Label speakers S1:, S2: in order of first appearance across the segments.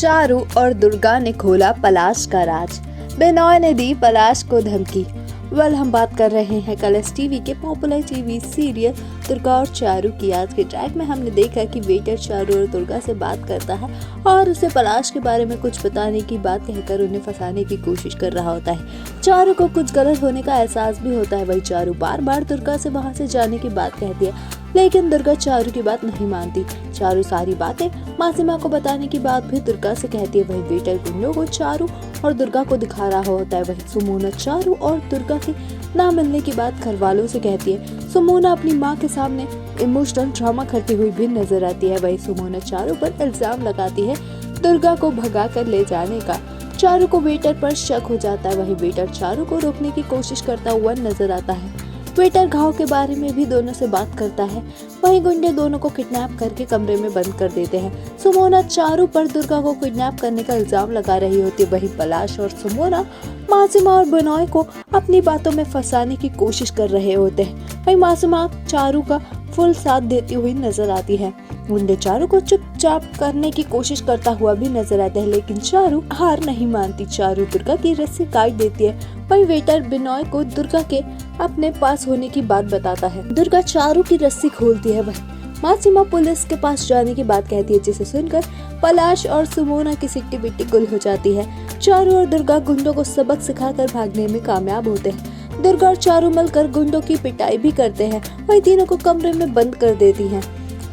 S1: चारू और दुर्गा ने खोला पलाश का राज। बिनोय ने दी पलाश को धमकी। हम बात कर रहे हैं कलर्स टीवी के पॉपुलर टीवी सीरियल दुर्गा और चारू की। आज के ट्रैक में हमने देखा कि वेटर चारू और दुर्गा से बात करता है और उसे पलाश के बारे में कुछ बताने की बात कहकर उन्हें फंसाने की कोशिश कर रहा होता है। चारू को कुछ गलत होने का एहसास भी होता है। वही चारू बार बार दुर्गा से वहां से जाने की बात कहती है, लेकिन दुर्गा चारू की बात नहीं मानती। चारू सारी बातें मासीमा को बताने की बात भी दुर्गा से कहती है। वही वेटर गुंडों को चारू और दुर्गा को दिखा रहा होता है। वही सुमोना चारू और दुर्गा के ना मिलने की बात घर वालों से कहती है। सुमोना अपनी माँ के सामने इमोशनल ड्रामा करती हुई भी नजर आती है। वही सुमोना चारू पर इल्जाम लगाती है दुर्गा को भगा कर ले जाने का। चारू को वेटर पर शक हो जाता है। वही वेटर चारू को रोकने की कोशिश करता हुआ नजर आता है। वेटर घाव के बारे में भी दोनों से बात करता है। वहीं गुंडे दोनों को किडनैप करके कमरे में बंद कर देते हैं। सुमोना चारू पर दुर्गा को किडनैप करने का इल्जाम लगा रही होती है। वहीं पलाश और सुमोना मासूमा और बिनोय को अपनी बातों में फंसाने की कोशिश कर रहे होते हैं। वहीं मासूमा चारू का फुल साथ देती हुई नजर आती है। गुंडे चारू को चुपचाप करने की कोशिश करता हुआ भी नजर आता है, लेकिन चारू हार नहीं मानती। चारू दुर्गा की रस्सी काट देती है। वहीं वेटर बिनोय को दुर्गा के अपने पास होने की बात बताता है। दुर्गा चारू की रस्सी खोलती है। वहीं मासीमा पुलिस के पास जाने की बात कहती है, जिसे सुनकर पलाश और सुमोना की सिट्टी बिट्टी गुल हो जाती है। चारू और दुर्गा गुंडों को सबक सिखाकर भागने में कामयाब होते हैं। दुर्गा और चारू मिलकर गुंडों की पिटाई भी करते हैं। वही तीनों को कमरे में बंद कर देती हैं।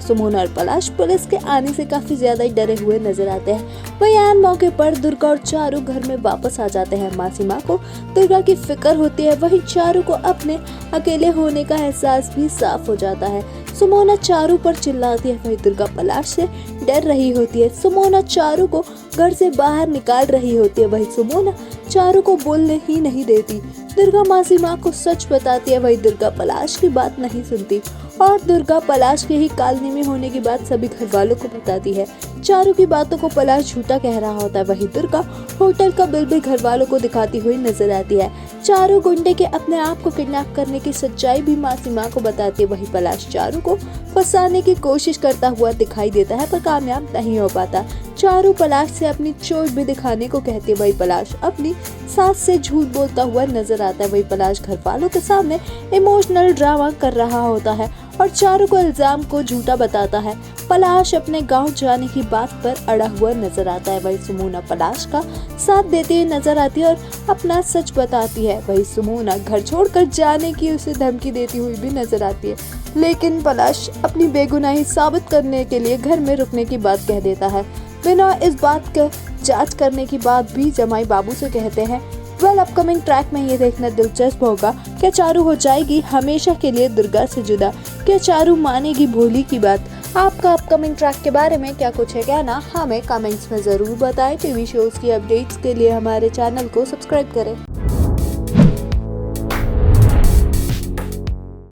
S1: सुमोना और पलाश पुलिस के आने से काफी ज्यादा डरे हुए नजर आते हैं। वही ऐन मौके पर दुर्गा और चारू घर में वापस आ जाते हैं। मासीमा को दुर्गा की फिक्र होती है। वही चारू को अपने अकेले होने का एहसास भी साफ हो जाता है। सुमोना चारू पर चिल्लाती है। वही दुर्गा पलाश से डर रही होती है। सुमोना चारू को घर से बाहर निकाल रही होती है। वही सुमोना चारू को बोलने ही नहीं देती। दुर्गा मासीमा को सच बताती है। वही दुर्गा पलाश की बात नहीं सुनती और दुर्गा पलाश के ही कॉलोनी में होने की बात सभी घर वालों को बताती है। चारू की बातों को पलाश झूठा कह रहा होता है। वही दुर्गा होटल का बिल भी घर वालों को दिखाती हुई नजर आती है। चारू गुंडे के अपने आप को किडनैप करने की सच्चाई भी मासीमा को बताती है। वही पलाश चारू को फंसाने की कोशिश करता हुआ दिखाई देता है, पर कामयाब नहीं हो पाता। चारू पलाश से अपनी चोट भी दिखाने को कहती है। वही पलाश अपनी सास से झूठ बोलता हुआ नजर आता है। वही पलाश घर वालों के सामने इमोशनल ड्रामा कर रहा होता है और चारू को इल्जाम को झूठा बताता है। पलाश अपने गांव जाने की बात पर अड़ा हुआ नजर आता है। वही सुमोना पलाश का साथ देती हुई नजर आती है और अपना सच बताती है। वही सुमोना घर छोड़कर जाने की उसे धमकी देती हुई भी नजर आती है, लेकिन पलाश अपनी बेगुनाही साबित करने के लिए घर में रुकने की बात कह देता है। बिनोय इस बात का जांच करने की बात भी जमाई बाबू से कहते हैं। अपकमिंग ट्रैक में ये देखना दिलचस्प होगा, क्या चारू हो जाएगी हमेशा के लिए दुर्गा से जुदा? क्या चारू मानेगी भोली की बात? आपका अपकमिंग ट्रैक के बारे में क्या कुछ है कहना, हमें कमेंट्स में जरूर बताएं। टीवी शोज की अपडेट्स के लिए हमारे चैनल को सब्सक्राइब करें।